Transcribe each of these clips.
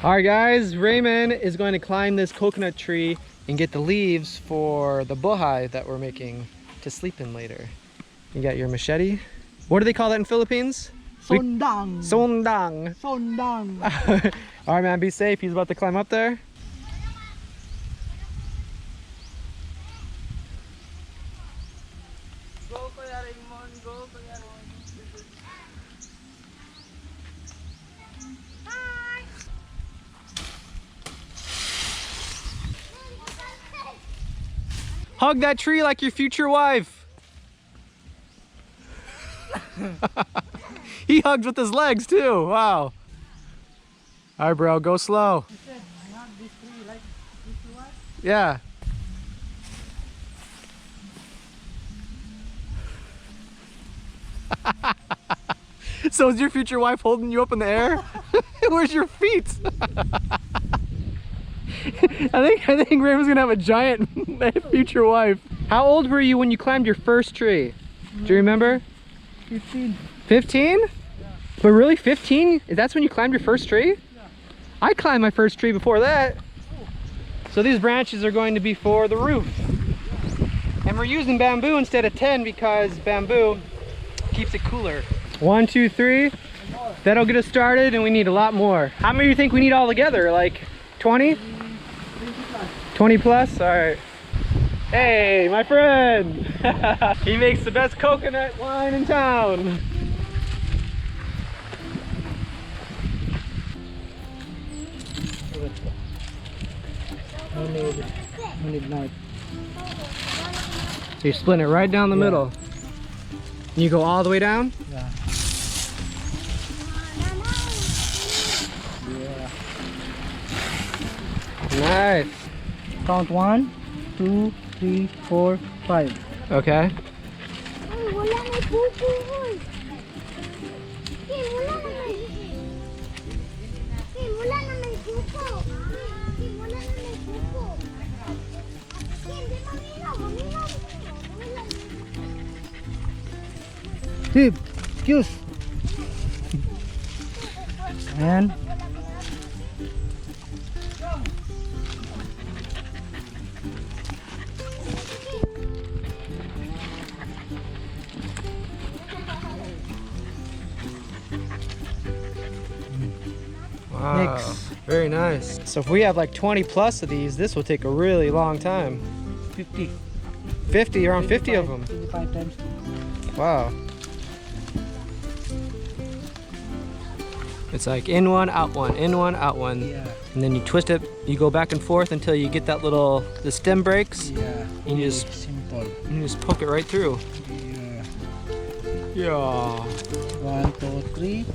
All right, guys, Raymond is going to climb this coconut tree and get the leaves for the bohai that we're making to sleep in later. You got your machete. What do they call that in Philippines? Sondang. Sondang. Sondang. All right, man, be safe. He's about to climb up there. Go Kuya Raymond, go Kuya Raymond. Hug that tree like your future wife. He hugged with his legs too. Wow. All right, bro, go slow. Yeah. So is your future wife holding you up in the air? Where's your feet? I think Raymond's gonna have a giant future wife. How old were you when you climbed your first tree? Do you remember? 15. 15? Yeah. But really, 15? That's when you climbed your first tree? Yeah. I climbed my first tree before that. Oh. So these branches are going to be for the roof. Yeah. And we're using bamboo instead of 10 because bamboo keeps it cooler. 1, 2, 3. That'll get us started, and we need a lot more. How many do you think we need all together? Like 20? 20 plus? All right. Hey, my friend. He makes the best coconut wine in town. No need knife. So you're splitting it right down the middle. And you go all the way down? Yeah. Nice. Count 1, 2, 3, 4, 5. Okay. Steve, excuse. And Wow. Next. Very nice. So if we have like 20 plus of these, this will take a really long time. 50. 50, around 50 of them. 25 times. Wow. It's like in one, out one, in one, out one. Yeah. And then you twist it, you go back and forth until you get that little, the stem breaks. Yeah. And you just, simple. you just poke it right through. Yeah. Yeah. 1, 2, 3.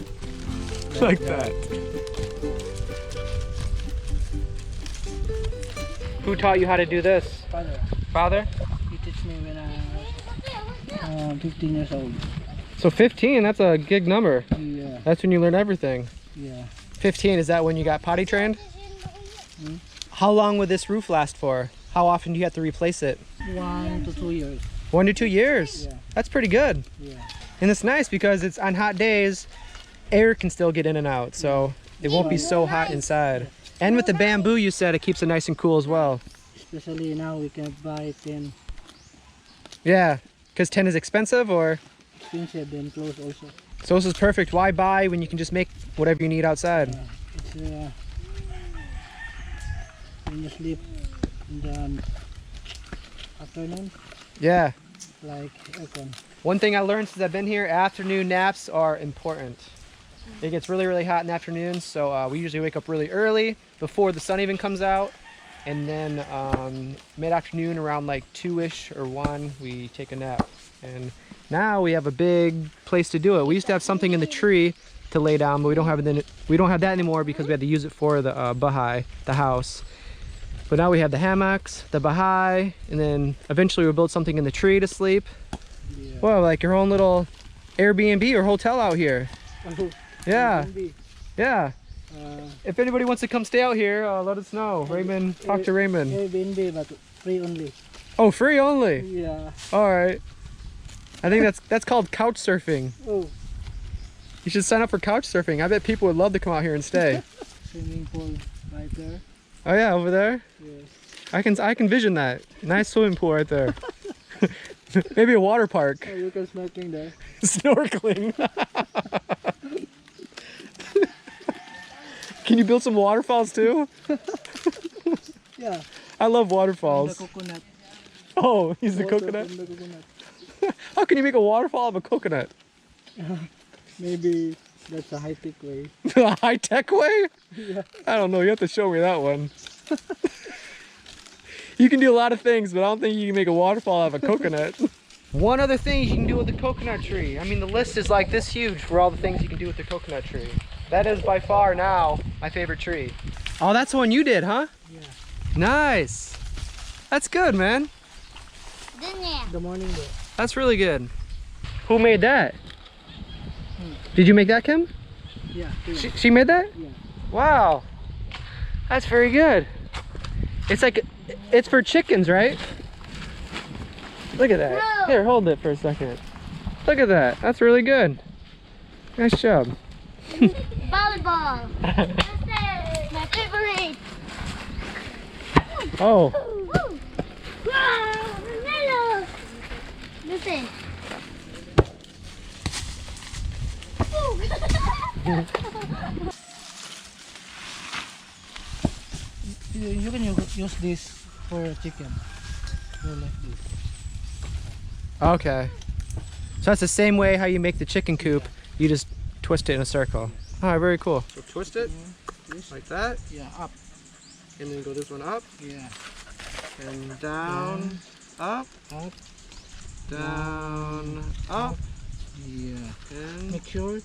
Like that. Who taught you how to do this? Father. Father? He taught me when I was 15 years old. So 15, that's a good number. Yeah. That's when you learn everything. Yeah. 15, is that when you got potty trained? Hmm? How long would this roof last for? How often do you have to replace it? 1 to 2 years. 1 to 2 years? Yeah. That's pretty good. Yeah. And it's nice because it's on hot days, air can still get in and out, so it won't be so hot inside. And with the bamboo, you said it keeps it nice and cool as well. Especially now we can buy 10. Yeah, because 10 is expensive, or? Expensive and close also. So this is perfect. Why buy when you can just make whatever you need outside? It's when you sleep in the afternoon, Yeah. like aircon. One thing I learned since I've been here, afternoon naps are important. It gets really, really hot in the afternoons, so we usually wake up really early before the sun even comes out. And then mid-afternoon around like 2-ish or 1, we take a nap. And now we have a big place to do it. We used to have something in the tree to lay down, but we don't have that anymore because we had to use it for the bahai, the house. But now we have the hammocks, the bahai, and then eventually we'll build something in the tree to sleep. Yeah. Well, like your own little Airbnb or hotel out here. Yeah, yeah. If anybody wants to come stay out here, let us know. Raymond, talk to Raymond. Airbnb, but free only. Oh, free only? Yeah. All right. I think that's called couch surfing. Oh. You should sign up for couch surfing. I bet people would love to come out here and stay. swimming pool right there. Oh yeah, over there. Yes. I can vision that. Nice swimming pool right there. Maybe a water park. Oh, you can snorkeling there. Snorkeling. Can you build some waterfalls too? Yeah. I love The waterfalls. coconut. Oh, he's the Water coconut. from the coconut. How can you make a waterfall of a coconut? Maybe that's a high-tech way. A high-tech way? Yeah. I don't know. You have to show me that one. You can do a lot of things, but I don't think you can make a waterfall out of a coconut. One other thing you can do with the coconut tree. I mean, the list is like this huge for all the things you can do with the coconut tree. That is by far now my favorite tree. Oh, that's the one you did, huh? Yeah. Nice. That's good, man. The morning there. That's really good. Who made that? Did you make that, Kim? Yeah. She made that? Yeah. Wow. That's very good. It's like, it's for chickens, right? Look at that. No. Here, hold it for a second. Look at that. That's really good. Nice job. Volleyball. My favorite. Oh. Woo. Wow, Manila. Listen. You can use this for chicken. Go like this. Okay. So that's the same way how you make the chicken coop. You just twist it in a circle. All right, very cool. So twist it like that, Yeah, up. and then go this one up, Yeah. and down, up, Up. down, up, Yeah. and Make sure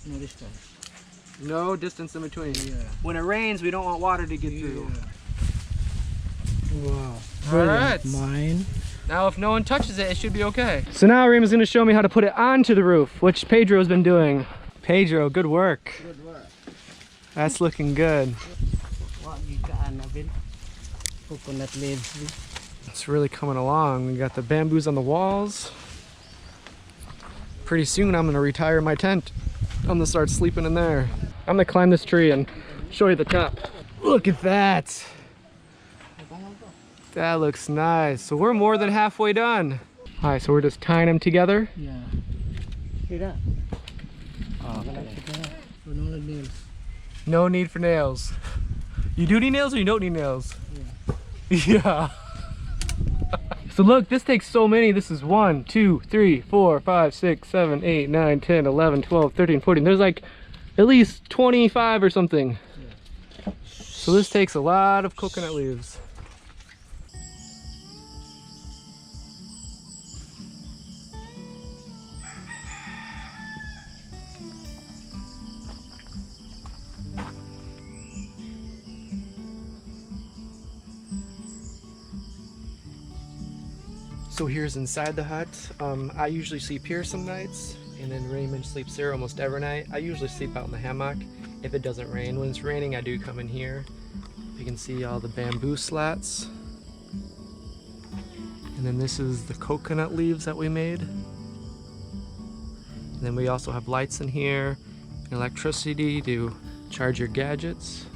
no distance. no distance in between. Yeah. When it rains, we don't want water to get through. Wow. All right. Mine. Now, if no one touches it, it should be okay. So now Raymond's gonna show me how to put it onto the roof, which Pedro's been doing. Pedro, good work. Good work. That's looking good. What you can of it? Coconut leaves. It's really coming along. We got the bamboos on the walls. Pretty soon I'm gonna retire my tent. I'm gonna start sleeping in there. I'm gonna climb this tree and show you the top. Look at that. That looks nice. So we're more than halfway done. All right, so we're just tying them together. Yeah. See that? Okay. So no nails. No need for nails. You do need nails or you don't need nails? Yeah. So look, this takes so many. This is 1, 2, 3, 4, 5, 6, 7, 8, 9, 10, 11, 12, 13, 14. There's like at least 25 or something. So this takes a lot of coconut leaves. So here's inside the hut. I usually sleep here some nights, and then Raymond sleeps there almost every night. I usually sleep out in the hammock if it doesn't rain. When it's raining, I do come in here. You can see all the bamboo slats. And then this is the coconut leaves that we made. And then we also have lights in here, and electricity to charge your gadgets.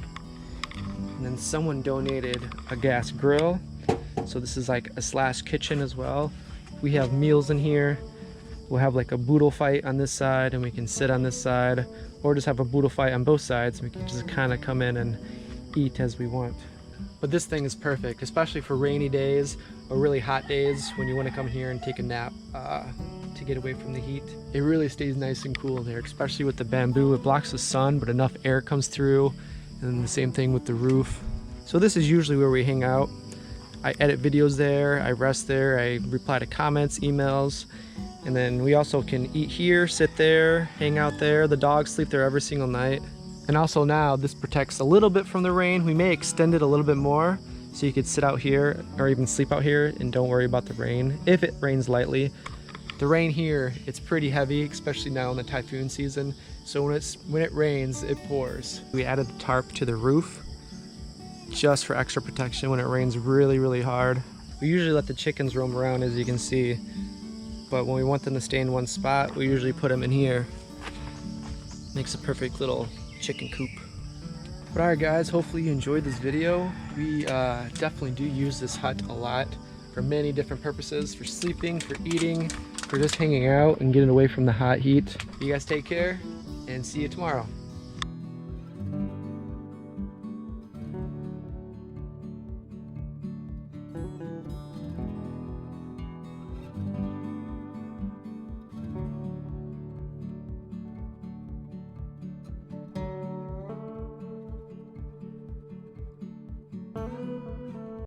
And then someone donated a gas grill. So this is like a slash kitchen as well. We have meals in here. We'll have like a boodle fight on this side, and we can sit on this side, or just have a boodle fight on both sides. We can just kind of come in and eat as we want. But this thing is perfect, especially for rainy days or really hot days when you want to come here and take a nap to get away from the heat. It really stays nice and cool there, especially with the bamboo. It blocks the sun, but enough air comes through. And then the same thing with the roof. So this is usually where we hang out. I edit videos there, I rest there, I reply to comments, emails, and then we also can eat here, sit there, hang out there. The dogs sleep there every single night. And also now this protects a little bit from the rain. We may extend it a little bit more so you could sit out here or even sleep out here and don't worry about the rain if it rains lightly. The rain here, it's pretty heavy, especially now in the typhoon season. So when it rains, it pours. We added the tarp to the roof just for extra protection when it rains really, really hard. We usually let the chickens roam around, as you can see, but when we want them to stay in one spot, we usually put them in here. Makes a perfect little chicken coop. But alright guys, hopefully you enjoyed this video. We definitely do use this hut a lot for many different purposes, for sleeping, for eating, for just hanging out and getting away from the hot heat. You guys take care and see you tomorrow.